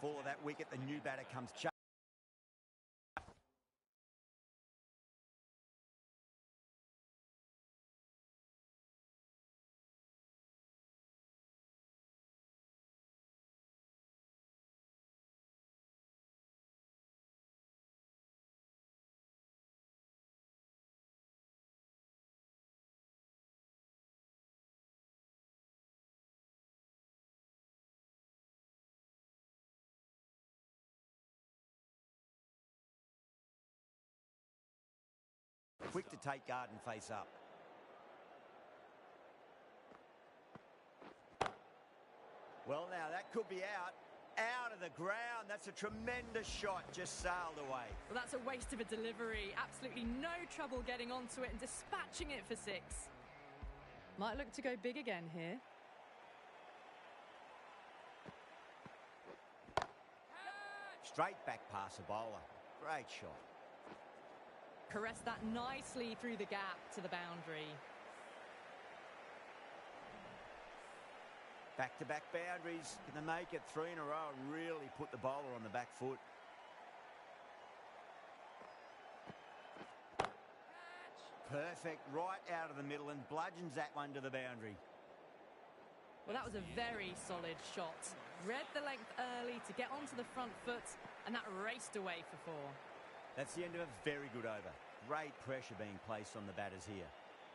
fall of that wicket, the new batter comes quick to take guard and face up. Well, now that could be out of the ground. That's a tremendous shot, just sailed away. Well, that's a waste of a delivery. Absolutely no trouble getting onto it and dispatching it for 6. Might look to go big again here. Straight back past the bowler. Great shot. Caressed that nicely through the gap to the boundary. Back-to-back boundaries. Can they make it 3 in a row and really put the bowler on the back foot? Perfect, right out of the middle and bludgeons that one to the boundary. Well, that was a very solid shot. Read the length early to get onto the front foot, and that raced away for 4. That's the end of a very good over. Great pressure being placed on the batters here.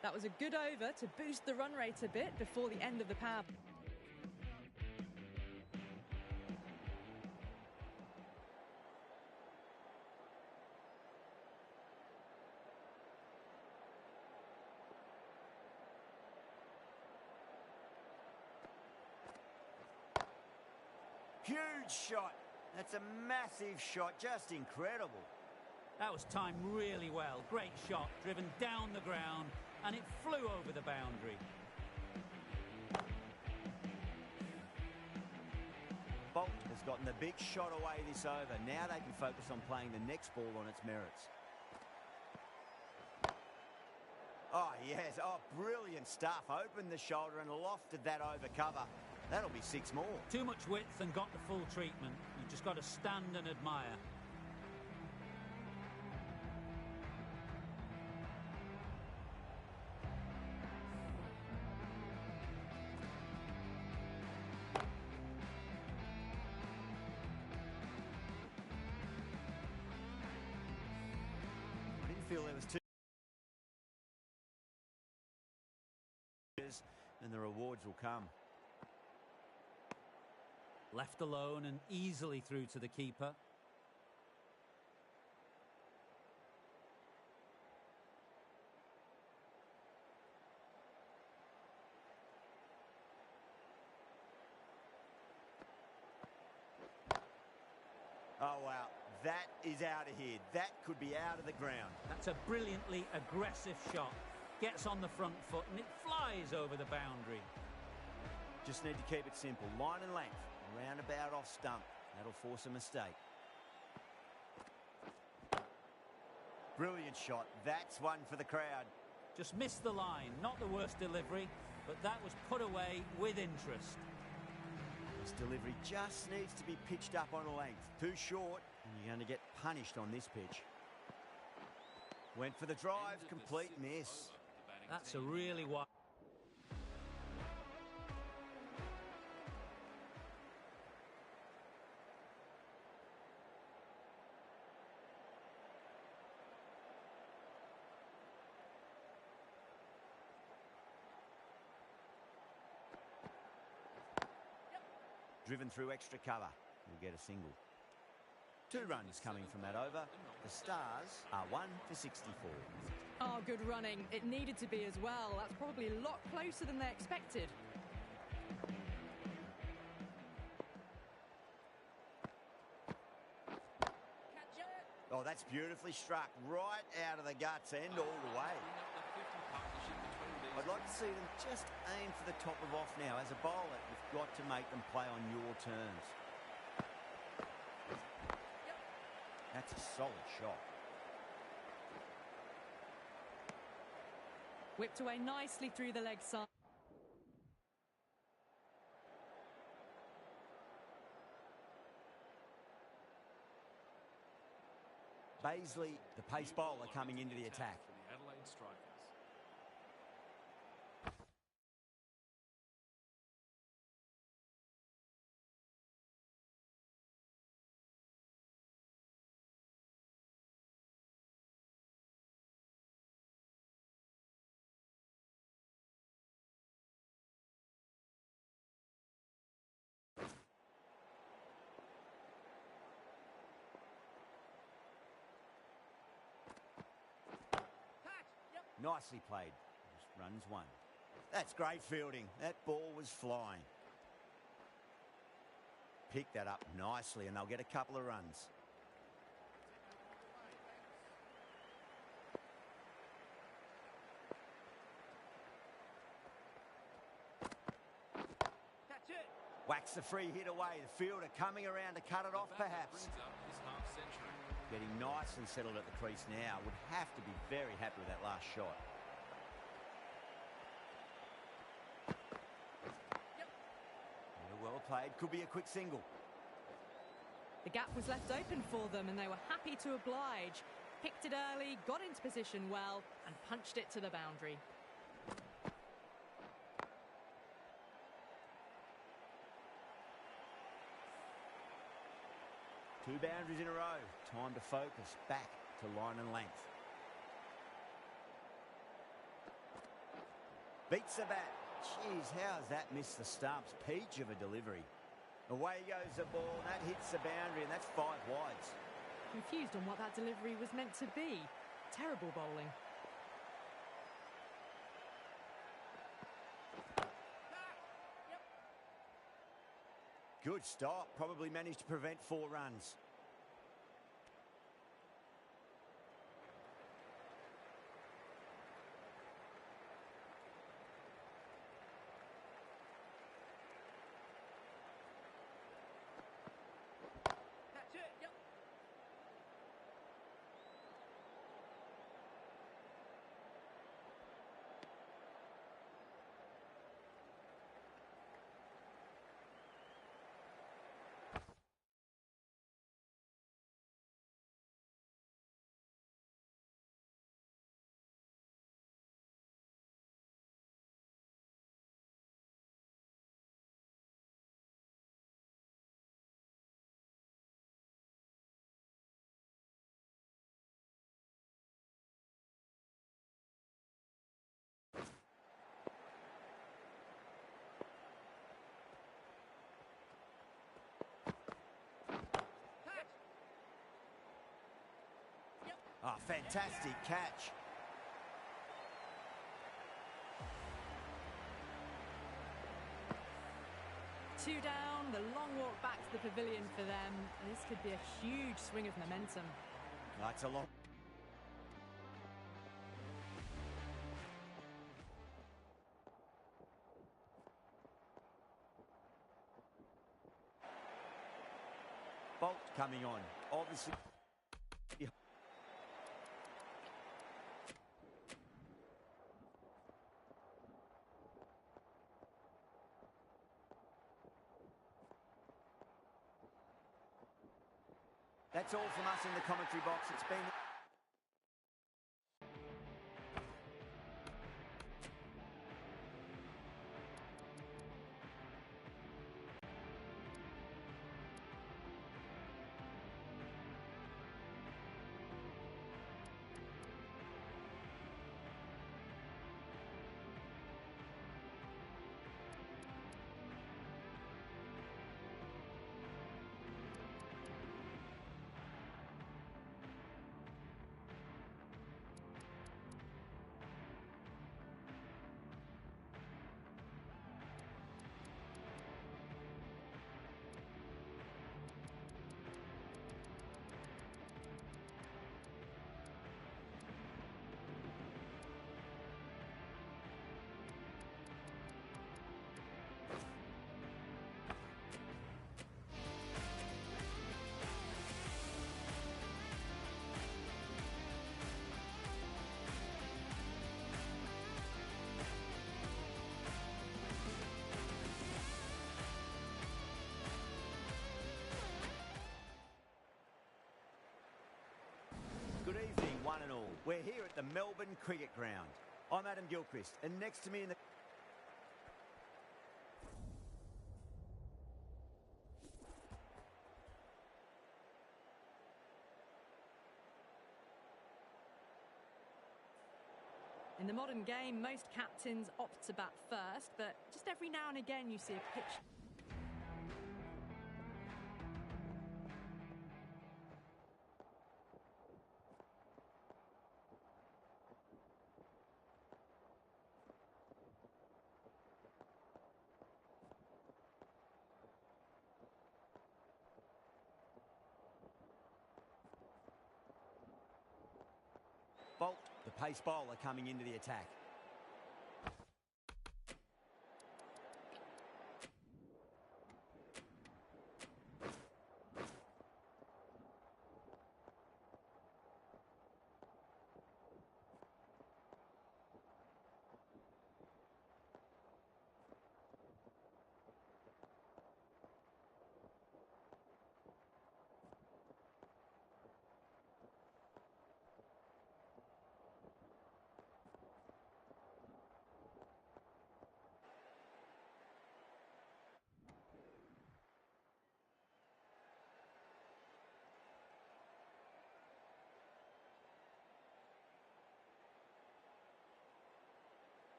That was a good over to boost the run rate a bit before the end of the power. Huge shot. That's a massive shot, just incredible. That was timed really well. Great shot, driven down the ground, and it flew over the boundary. Bolt has gotten the big shot away this over. Now they can focus on playing the next ball on its merits. Oh, yes. Oh, brilliant stuff. Opened the shoulder and lofted that over cover. That'll be 6 more. Too much width and got the full treatment. You've just got to stand and admire. I didn't feel there was too... and the rewards will come. Left alone and easily through to the keeper. Oh, wow. That is out of here. That could be out of the ground. That's a brilliantly aggressive shot. Gets on the front foot and it flies over the boundary. Just need to keep it simple. Line and length. Roundabout off stump. That'll force a mistake. Brilliant shot. That's one for the crowd. Just missed the line. Not the worst delivery, but that was put away with interest. This delivery just needs to be pitched up on a length. Too short, and you're going to get punished on this pitch. Went for the drive. Complete miss. That's a really wide... Driven through extra cover. We'll get a single. 2 runs coming from that over. The Stars are 1 for 64. Oh, good running. It needed to be as well. That's probably a lot closer than they expected. Oh, that's beautifully struck. Right out of the guts, end all the way. I'd like to see them just aim for the top of off now. As a bowler, you've got to make them play on your terms. That's a solid shot. Whipped away nicely through the leg side. Baisley, the pace bowler, coming into the attack. For the Adelaide Strikers. Nicely played. Just runs one. That's great fielding. That ball was flying. Pick that up nicely and they'll get a couple of runs. Catch it. Whacks the free hit away. The fielder coming around to cut it off perhaps. Brings up his half century. Getting nice and settled at the crease now. Would have to be very happy with that last shot. Yeah, well played. Could be a quick single. The gap was left open for them and they were happy to oblige. Picked it early, got into position well and punched it to the boundary. Two boundaries in a row. Time to focus. Back to line and length. Beats the bat. Jeez, how's that missed the stumps? Peach of a delivery. Away goes the ball. That hits the boundary and that's 5 wides. Confused on what that delivery was meant to be. Terrible bowling. Good stop. Probably managed to prevent 4 runs. Catch it. Yep. Oh, fantastic catch. Two down, the long walk back to the pavilion for them. This could be a huge swing of momentum. That's a long. Bolt coming on. Obviously. That's all from us in the commentary box. It's been... We're here at the Melbourne Cricket Ground. I'm Adam Gilchrist, and next to me in the... In the modern game, most captains opt to bat first, but just every now and again you see a pitch. Bolt, the pace bowler, coming into the attack.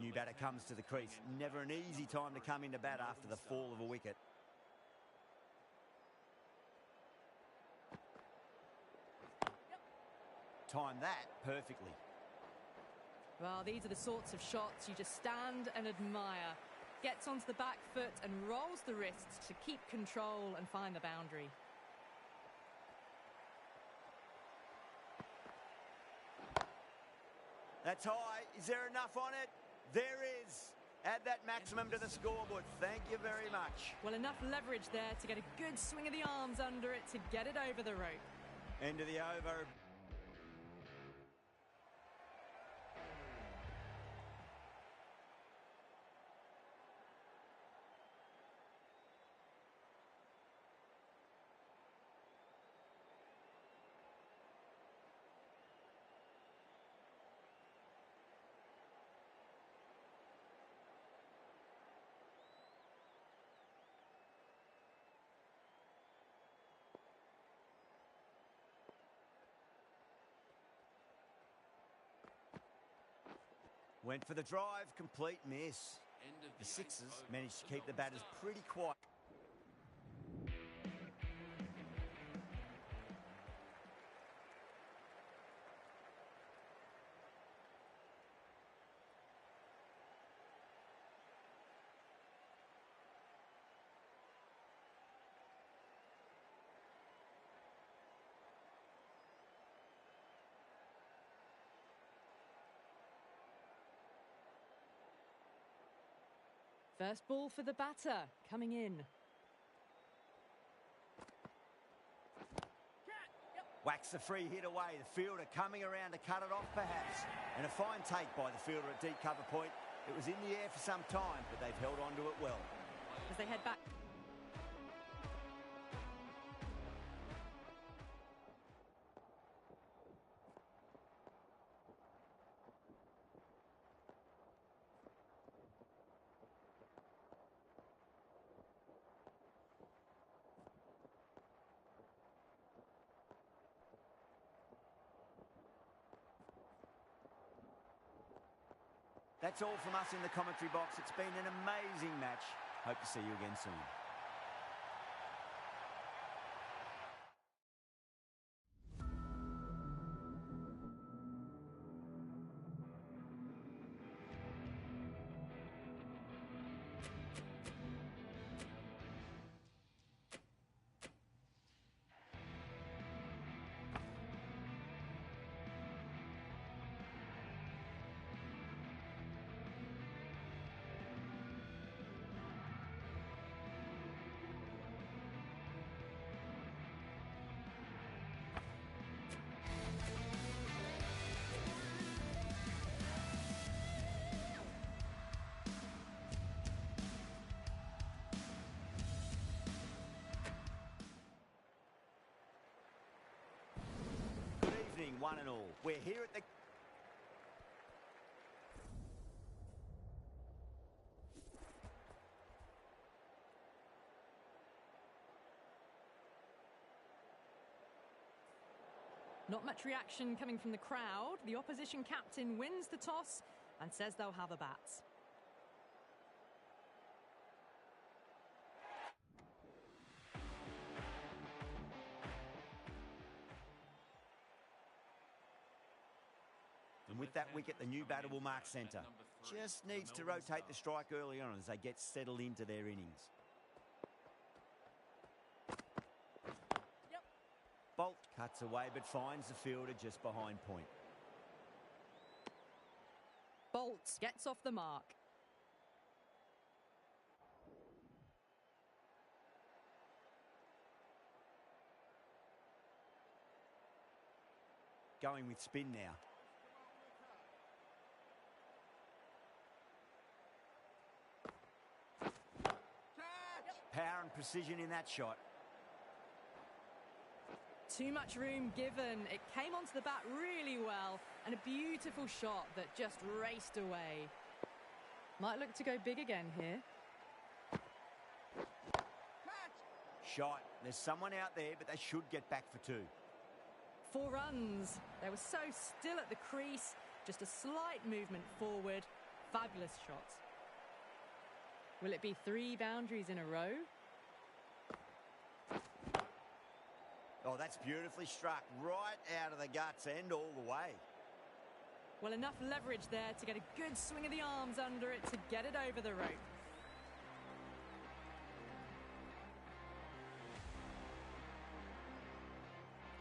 New batter comes to the crease. Never an easy time to come into bat after the fall of a wicket. Timed that perfectly. Well, these are the sorts of shots you just stand and admire. Gets onto the back foot and rolls the wrists to keep control and find the boundary. That's high. Is there enough on it? There is. Add that maximum to the scoreboard. Thank you very much. Well, enough leverage there to get a good swing of the arms under it to get it over the rope. End of the over. Went for the drive, complete miss. The Sixers managed to keep the batters pretty quiet. First ball for the batter, coming in. Whacks the free hit away. The fielder coming around to cut it off perhaps. And a fine take by the fielder at deep cover point. It was in the air for some time, but they've held on to it well. As they head back. That's all from us in the commentary box. It's been an amazing match. Hope to see you again soon. one and all. We're here at the... Not much reaction coming from the crowd. The opposition captain wins the toss and says they'll have a bat. And with that wicket, the new batter will mark centre. Just needs to rotate the strike early on as they get settled into their innings. Bolt cuts away but finds the fielder just behind point. Bolt gets off the mark. Going with spin now. Power and precision in that shot. Too much room given. It came onto the bat really well, and a beautiful shot that just raced away. Might look to go big again here. Shot. There's someone out there, but they should get back for two. 4 runs. They were so still at the crease. Just a slight movement forward. Fabulous shot. Will it be 3 boundaries in a row? Oh, that's beautifully struck. Right out of the guts and all the way. Well, enough leverage there to get a good swing of the arms under it to get it over the rope.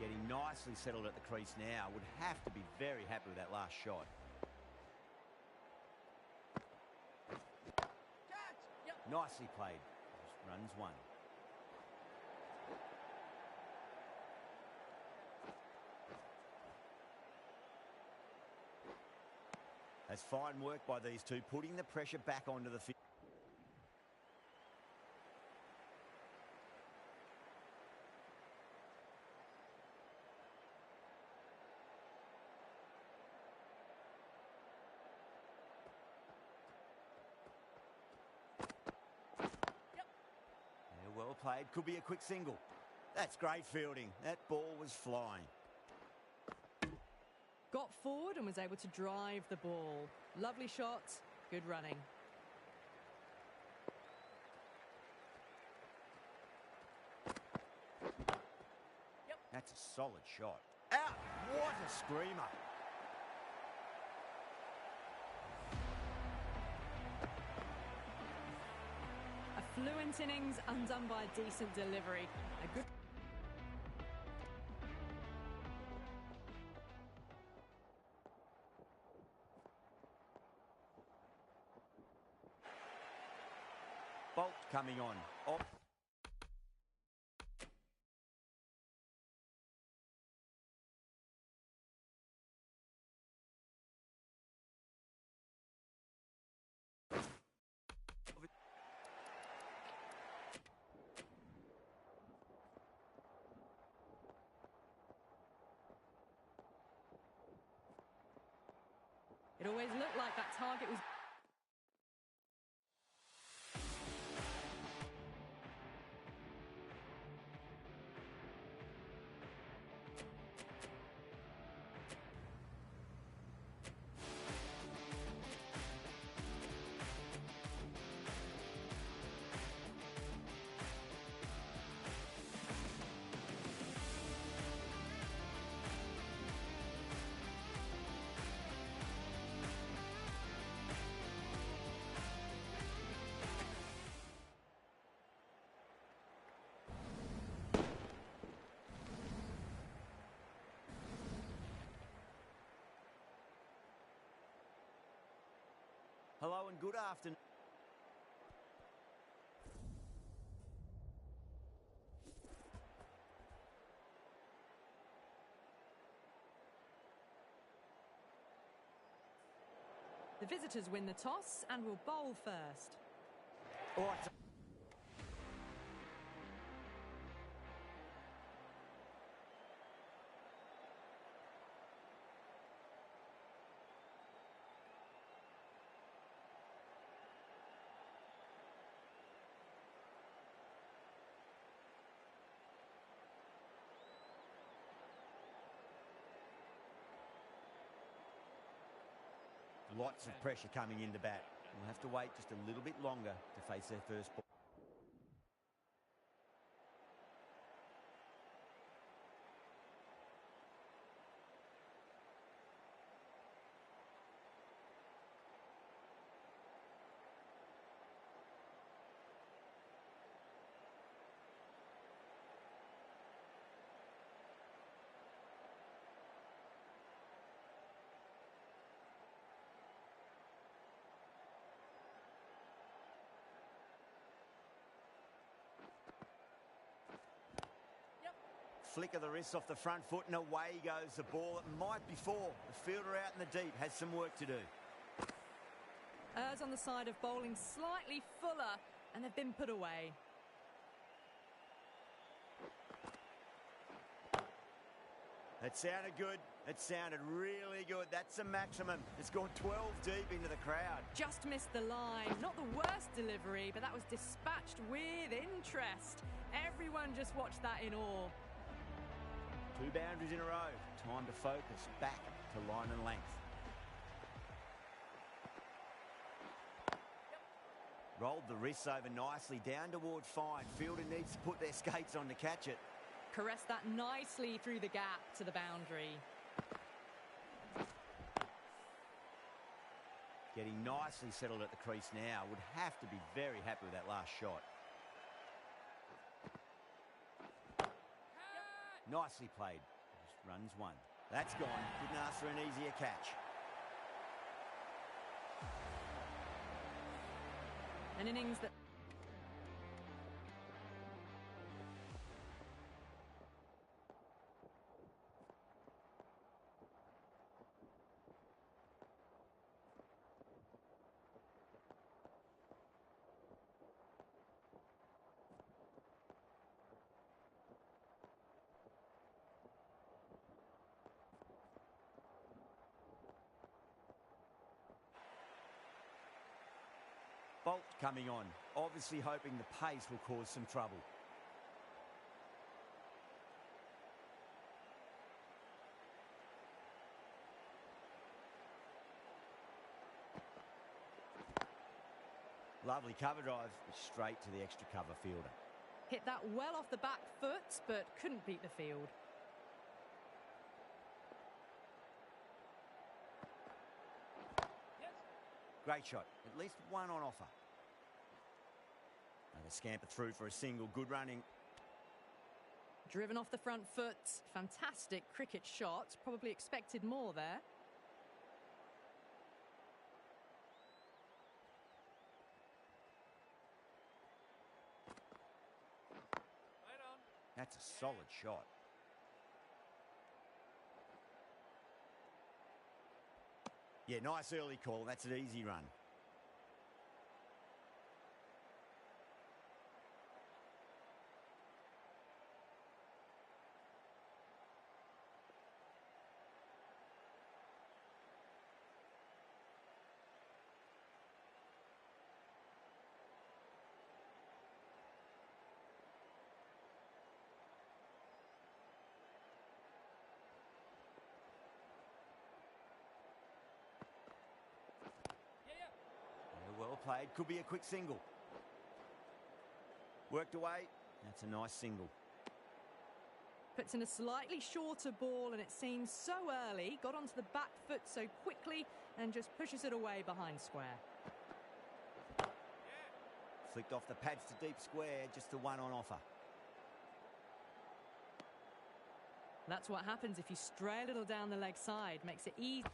Getting nicely settled at the crease now. Would have to be very happy with that last shot. Nicely played. Just runs one. That's fine work by these two, putting the pressure back onto the field. Well played. Could be a quick single. That's great fielding. That ball was flying. Got forward and was able to drive the ball. Lovely shot. Good running. That's a solid shot. Out! What a screamer. A fluent innings undone by a decent delivery. A good... Bolt coming on. Off. It always looked like that target was... Hello and good afternoon. The visitors win the toss and will bowl first. All right. Lots of pressure coming into bat. We'll have to wait just a little bit longer to face their first ball. Flick of the wrist off the front foot and away goes the ball. It might be four. The fielder out in the deep has some work to do. Errs on the side of bowling slightly fuller, and they've been put away. That sounded good. It sounded really good. That's the maximum. It's gone 12 deep into the crowd. Just missed the line. Not the worst delivery, but that was dispatched with interest. Everyone just watched that in awe. 2 boundaries in a row. Time to focus back to line and length. Rolled the wrists over nicely down toward fine. Fielder needs to put their skates on to catch it. Caressed that nicely through the gap to the boundary. Getting nicely settled at the crease now. Would have to be very happy with that last shot. Nicely played. Just runs one. That's gone. Couldn't ask for an easier catch. An innings that... Bolt coming on, obviously hoping the pace will cause some trouble. Lovely cover drive, straight to the extra cover fielder. Hit that well off the back foot, but couldn't beat the field. Great shot. At least one on offer. Another scamper through for a single. Good running. Driven off the front foot. Fantastic cricket shot. Probably expected more there. Right on. That's a solid shot. Yeah, nice early call. That's an easy run. Well played. Could be a quick single. Worked away. That's a nice single. Puts in a slightly shorter ball, and it seems so early. Got onto the back foot so quickly and just pushes it away behind square. Flicked off the pads to deep square. Just the one on offer. That's what happens if you stray a little down the leg side. Makes it easy.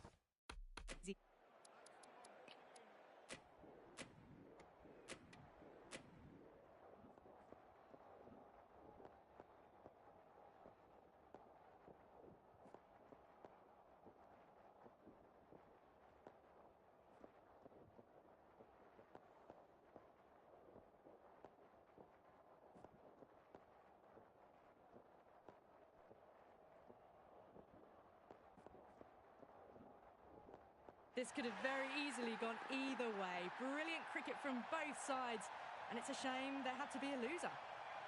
This could have very easily gone either way. Brilliant cricket from both sides, and it's a shame there had to be a loser.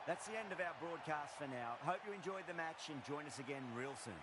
That's the end of our broadcast for now. Hope you enjoyed the match and join us again real soon.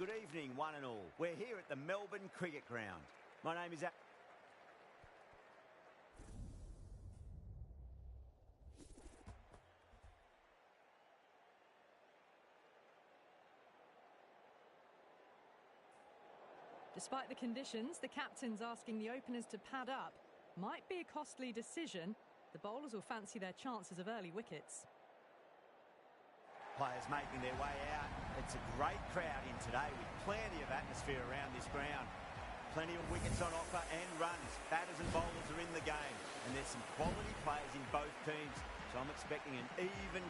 Good evening, one and all. We're here at the Melbourne Cricket Ground. My name is... Despite the conditions, the captain's asking the openers to pad up. Might be a costly decision. The bowlers will fancy their chances of early wickets. Players making their way out. It's a great crowd in today with plenty of atmosphere around this ground. Plenty of wickets on offer and runs. Batters and bowlers are in the game. And there's some quality players in both teams. So I'm expecting an even...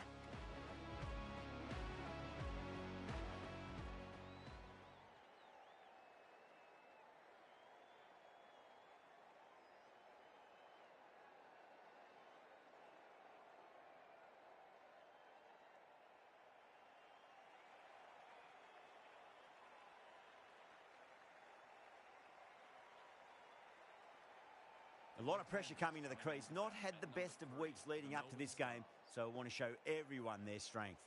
A lot of pressure coming to the crease. Not had the best of weeks leading up to this game, so I want to show everyone their strength.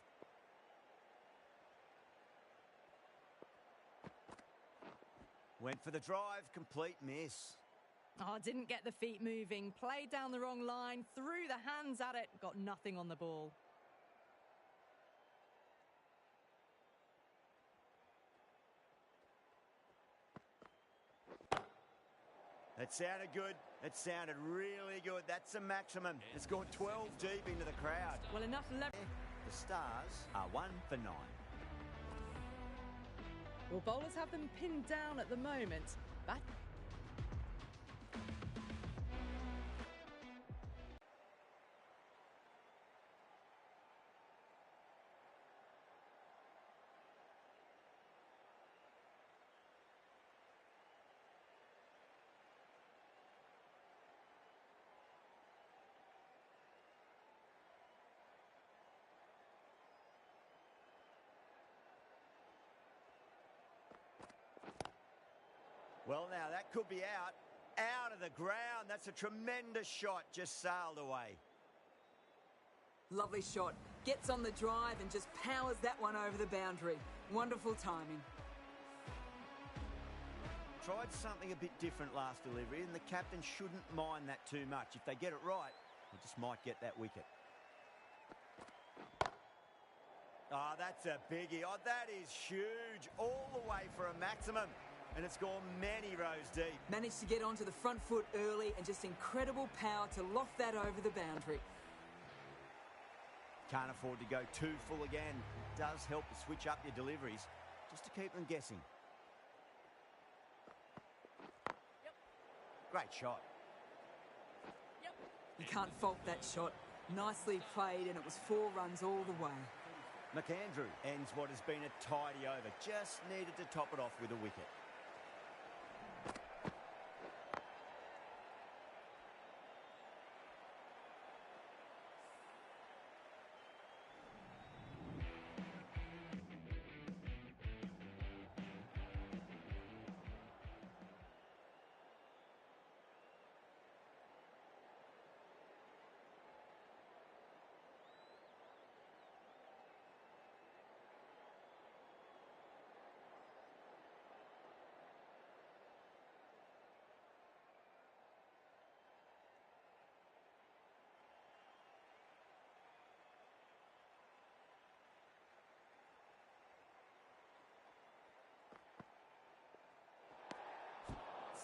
Went for the drive, complete miss. Oh, didn't get the feet moving. Played down the wrong line, threw the hands at it, got nothing on the ball. That sounded good. That sounded really good. That's a maximum. It's gone 12 deep into the crowd. Well, enough left. The Stars are 1 for 9. Well, bowlers have them pinned down at the moment. But well, now that could be out. Out of the ground. That's a tremendous shot. Just sailed away. Lovely shot. Gets on the drive and just powers that one over the boundary. Wonderful timing. Tried something a bit different last delivery, and the captain shouldn't mind that too much. If they get it right, they just might get that wicket. Oh, that's a biggie. Oh, that is huge. All the way for a maximum. And it's gone many rows deep. Managed to get onto the front foot early and just incredible power to loft that over the boundary. Can't afford to go too full again. It does help to switch up your deliveries, just to keep them guessing. Yep. Great shot. Yep. You can't fault that shot. Nicely played, and it was 4 runs all the way. McAndrew ends what has been a tidy over. Just needed to top it off with a wicket.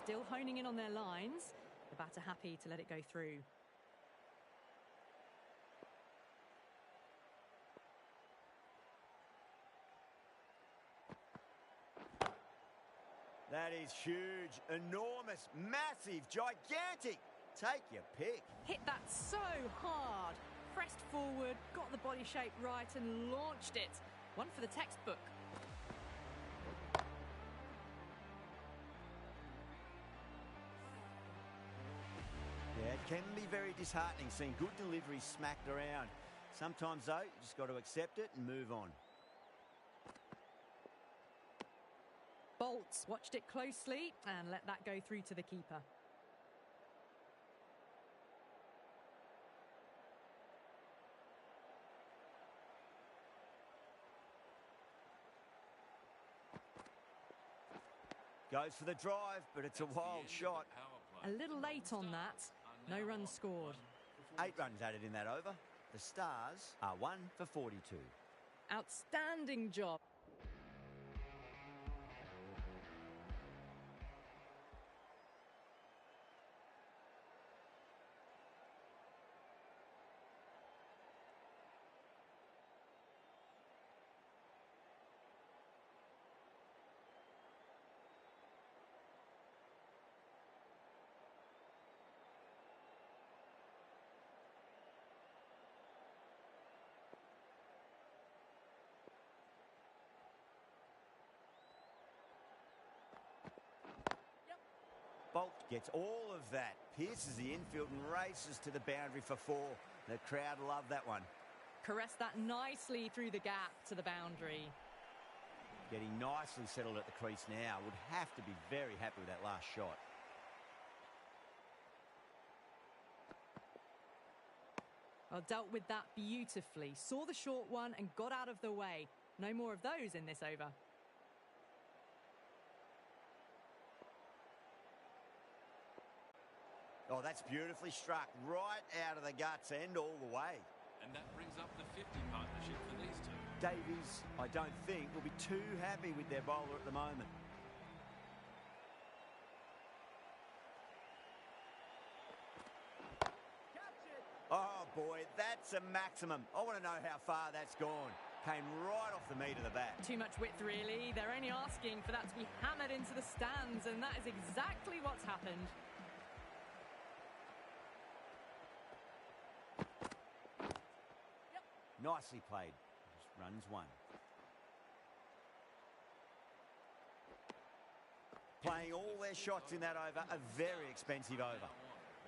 Still honing in on their lines. The batter happy to let it go through. That is huge, enormous, massive, gigantic. Take your pick. Hit that so hard. Pressed forward, got the body shape right and launched it. One for the textbook. Yeah, it can be very disheartening seeing good deliveries smacked around. Sometimes, though, you just got to accept it and move on. Bolts watched it closely and let that go through to the keeper. Goes for the drive, but it's a wild shot. A little late on that. No runs scored. 8 runs added in that over. The Stars are 1 for 42. Outstanding job. Bolt gets all of that, pierces the infield and races to the boundary for 4. The crowd love that one. Caressed that nicely through the gap to the boundary. Getting nicely settled at the crease now. Would have to be very happy with that last shot. Well, dealt with that beautifully. Saw the short one and got out of the way. No more of those in this over. Oh, that's beautifully struck. Right out of the guts and all the way. And that brings up the 50 partnership for these two. Davies, I don't think, will be too happy with their bowler at the moment. Oh, boy, that's a maximum. I want to know how far that's gone. Came right off the meat of the bat. Too much width, really. They're only asking for that to be hammered into the stands, and that is exactly what's happened. Nicely played. Just runs 1. Playing all their shots in that over, a very expensive over.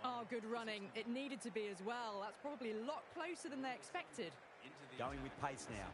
Oh, good running. It needed to be as well. That's probably a lot closer than they expected. Going with pace now.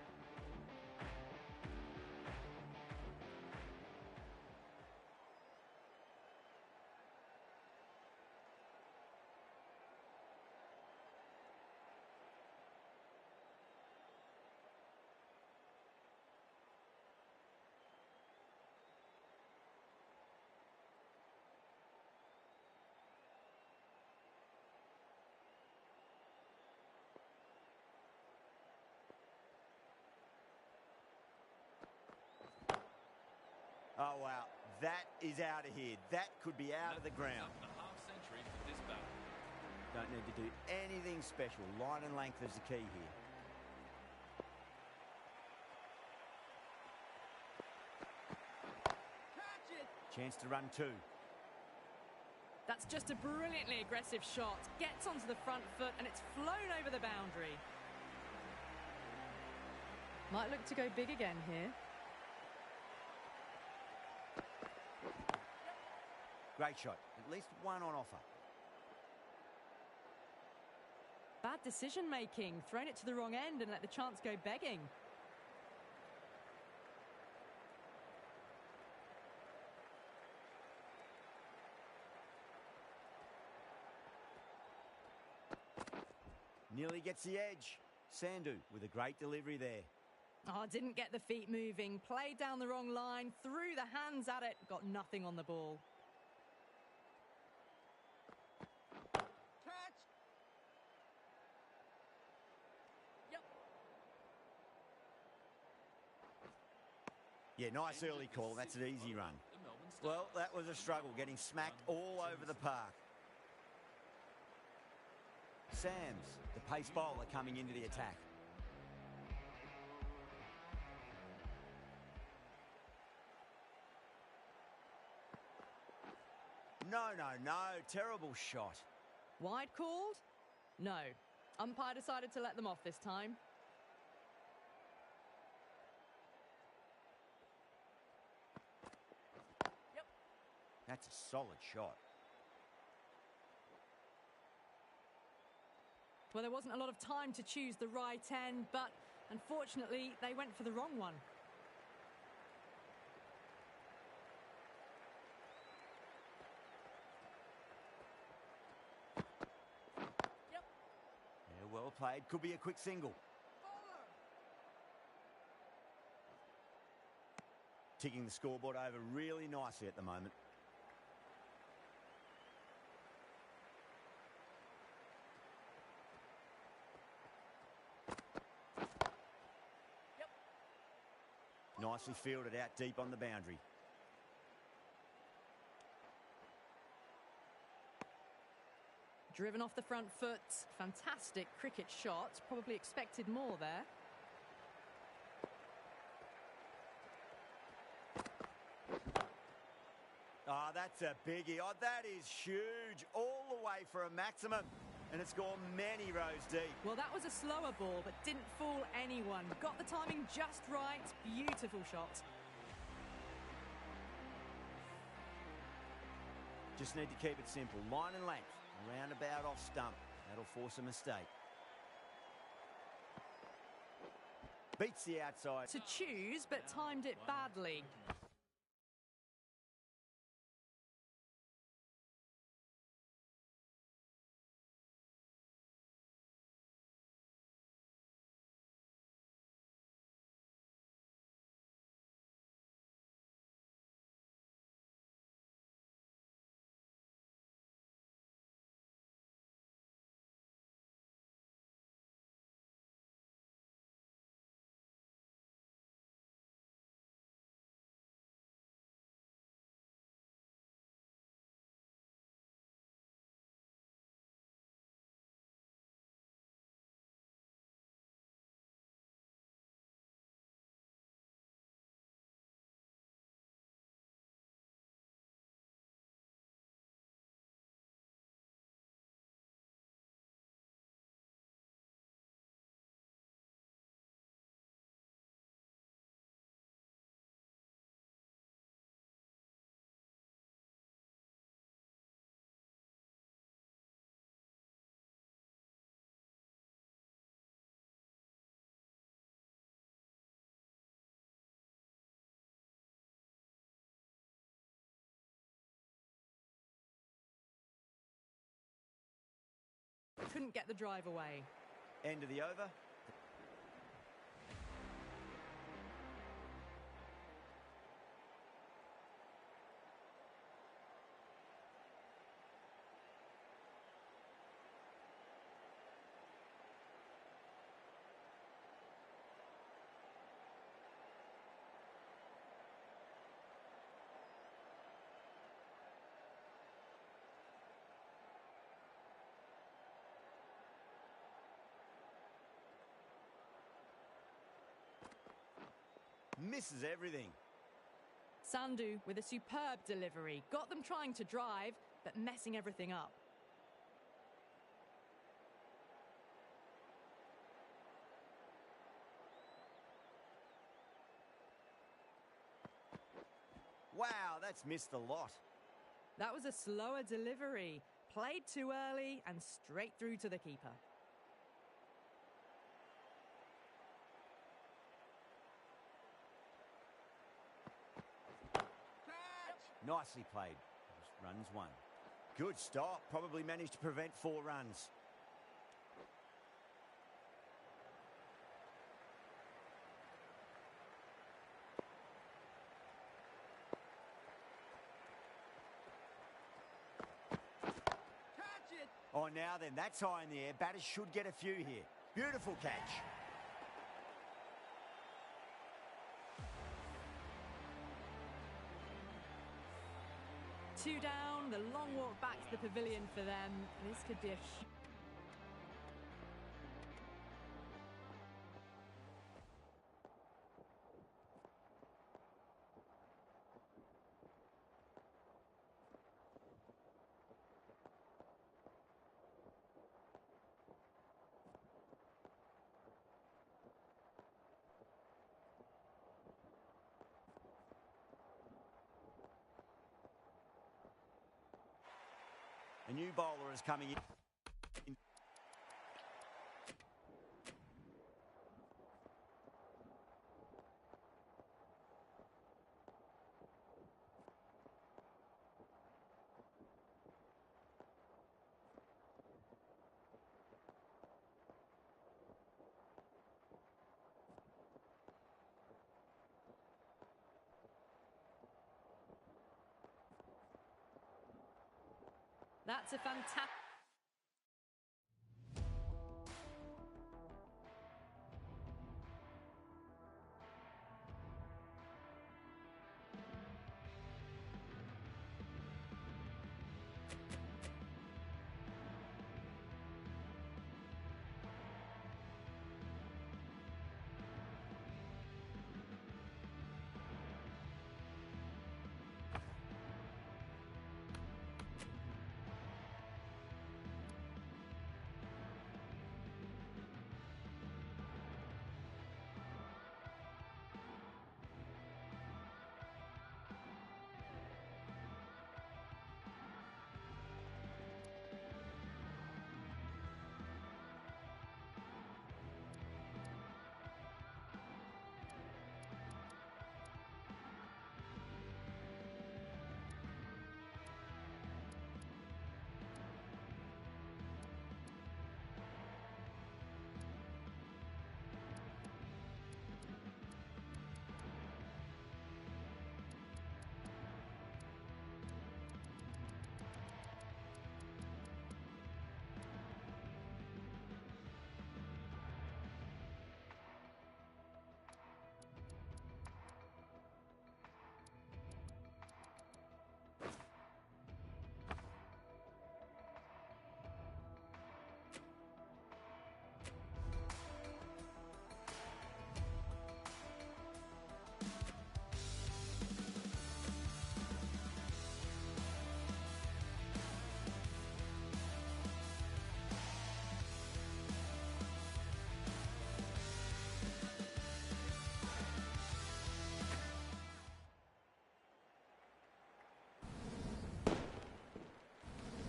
Oh, wow. That is out of here. That could be out of the ground. A half century for this battle. Don't need to do anything special. Line and length is the key here. Chance to run 2. That's just a brilliantly aggressive shot. Gets onto the front foot and it's flown over the boundary. Might look to go big again here. Great shot. At least 1 on offer. Bad decision making. Thrown it to the wrong end and let the chance go begging. Nearly gets the edge. Sandhu with a great delivery there. Oh, didn't get the feet moving. Played down the wrong line. Threw the hands at it. Got nothing on the ball. Yeah, nice early call. That's an easy run. Well, that was a struggle, getting smacked all over the park. Sams, the pace bowler, coming into the attack. No, no, no. Terrible shot. Wide called? No. Umpire decided to let them off this time. That's a solid shot. Well, there wasn't a lot of time to choose the right end, but unfortunately, they went for the wrong one. Yeah, well played. Could be a quick single. Ticking the scoreboard over really nicely at the moment. Nicely fielded out deep on the boundary. Driven off the front foot. Fantastic cricket shot. Probably expected more there. Oh, that's a biggie. Oh, that is huge. All the way for a maximum. And it's gone many rows deep. Well, that was a slower ball, but didn't fool anyone. Got the timing just right. Beautiful shot. Just need to keep it simple. Line and length. Roundabout off stump. That'll force a mistake. Beats the outside. To choose, but timed it badly. Couldn't get the drive away. End of the over. Misses everything. Sandhu with a superb delivery. Got them trying to drive, but messing everything up. Wow, that's missed a lot. That was a slower delivery. Played too early and straight through to the keeper. Nicely played. Runs one. Good stop. Probably managed to prevent 4 runs. Oh, now then, that's high in the air. Batters should get a few here. Beautiful catch. Two down, the long walk back to the pavilion for them. This could be a... A new bowler is coming in. That's a fantastic...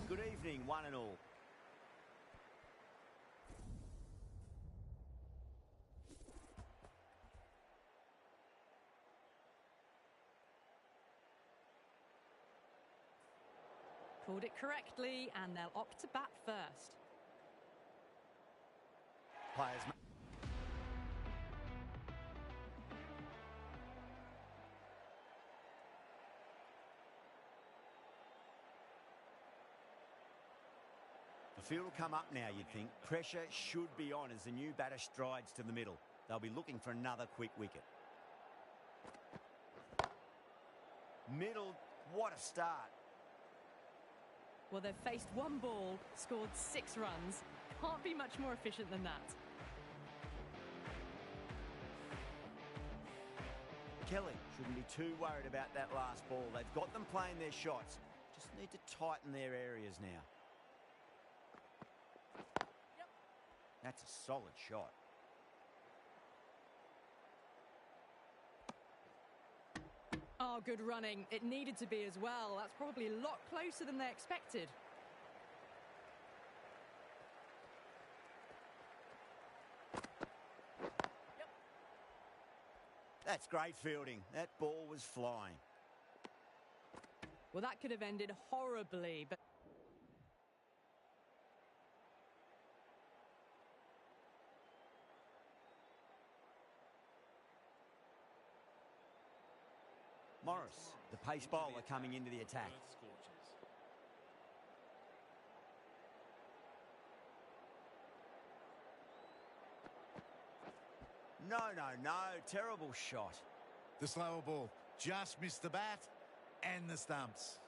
Good evening, one and all. Called it correctly, and they'll opt to bat first. Players... The field will come up now, you'd think. Pressure should be on as the new batter strides to the middle. They'll be looking for another quick wicket. Middle, what a start. Well, they've faced one ball, scored 6 runs. Can't be much more efficient than that. Kelly shouldn't be too worried about that last ball. They've got them playing their shots. Just need to tighten their areas now. That's a solid shot. Oh, good running. It needed to be as well. That's probably a lot closer than they expected. That's great fielding. That ball was flying. Well, that could have ended horribly, but... Morris, the pace bowler, coming into the attack. No, terrible shot. The slower ball just missed the bat and the stumps.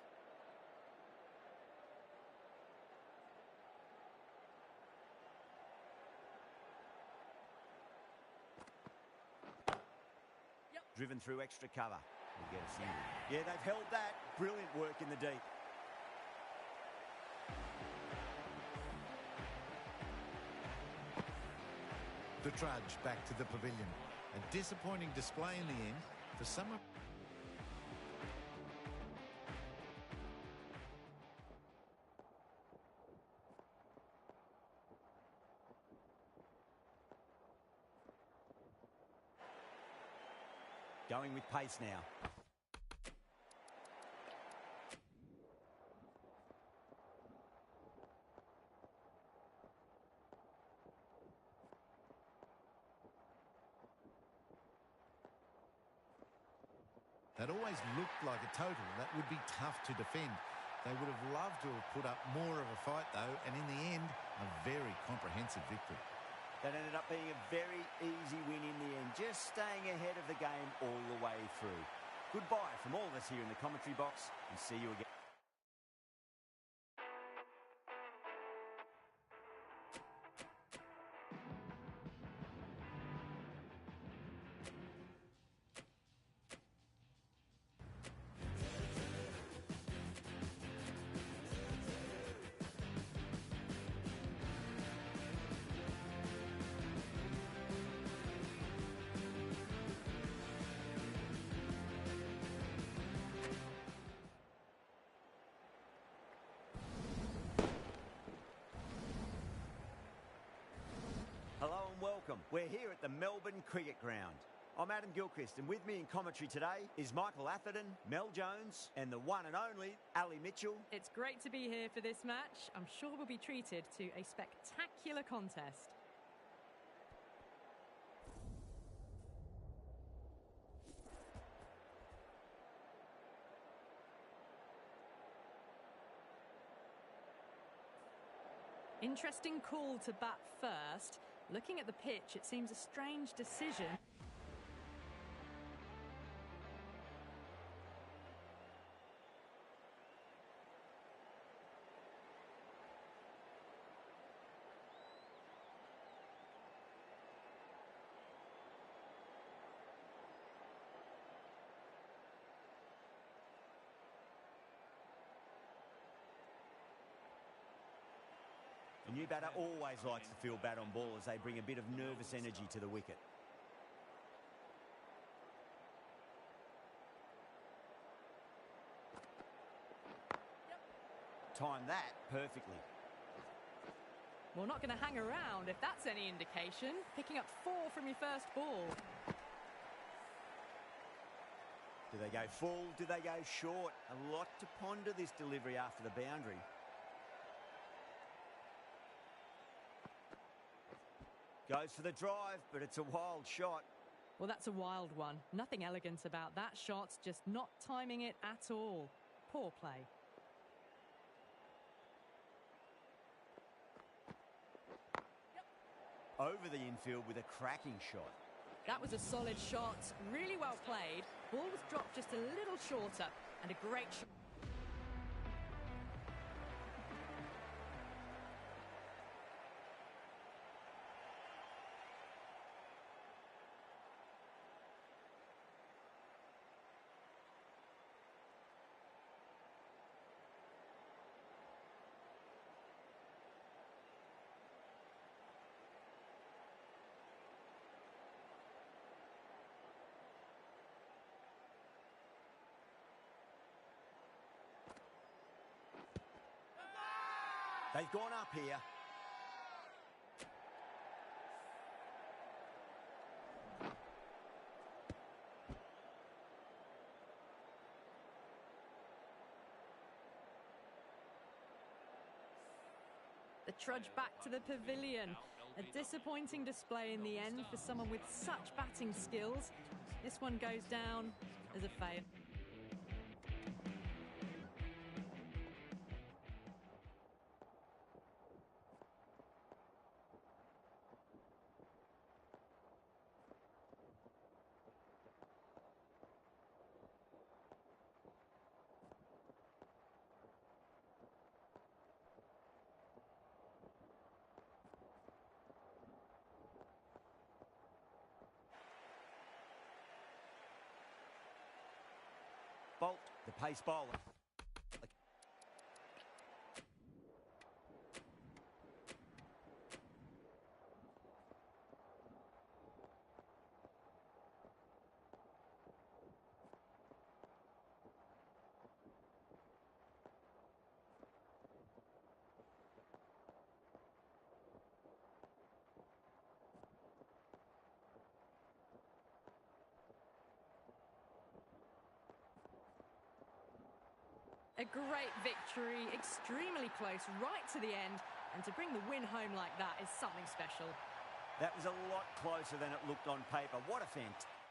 Driven through extra cover. We'll get a single. Yeah, they've held that. Brilliant work in the deep. The trudge back to the pavilion. A disappointing display in the end for some of... Going with pace now. That always looked like a total that would be tough to defend. They would have loved to have put up more of a fight, though, and in the end, a very comprehensive victory. That ended up being a very easy win in the end, just staying ahead of the game all the way through. Goodbye from all of us here in the commentary box, and see you again. Hello and welcome. We're here at the Melbourne Cricket Ground. I'm Adam Gilchrist, and with me in commentary today is Michael Atherton, Mel Jones, and the one and only Ali Mitchell. It's great to be here for this match. I'm sure we'll be treated to a spectacular contest. Interesting call to bat first. Looking at the pitch, it seems a strange decision. A new batter always likes to feel bat on ball as they bring a bit of nervous energy to the wicket. Timed that perfectly. Well, not going to hang around if that's any indication. Picking up 4 from your first ball. Do they go full? Do they go short? A lot to ponder this delivery after the boundary. Goes for the drive, but it's a wild shot. Well, that's a wild one. Nothing elegant about that shot, just not timing it at all. Poor play. Over the infield with a cracking shot. That was a solid shot, really well played. Ball was dropped just a little shorter, and a great shot. They've gone up here. The trudge back to the pavilion. A disappointing display in the end for someone with such batting skills. This one goes down as a fail. Bolt, the pace bowler. A great victory, extremely close, right to the end. And to bring the win home like that is something special. That was a lot closer than it looked on paper. What a fantastic...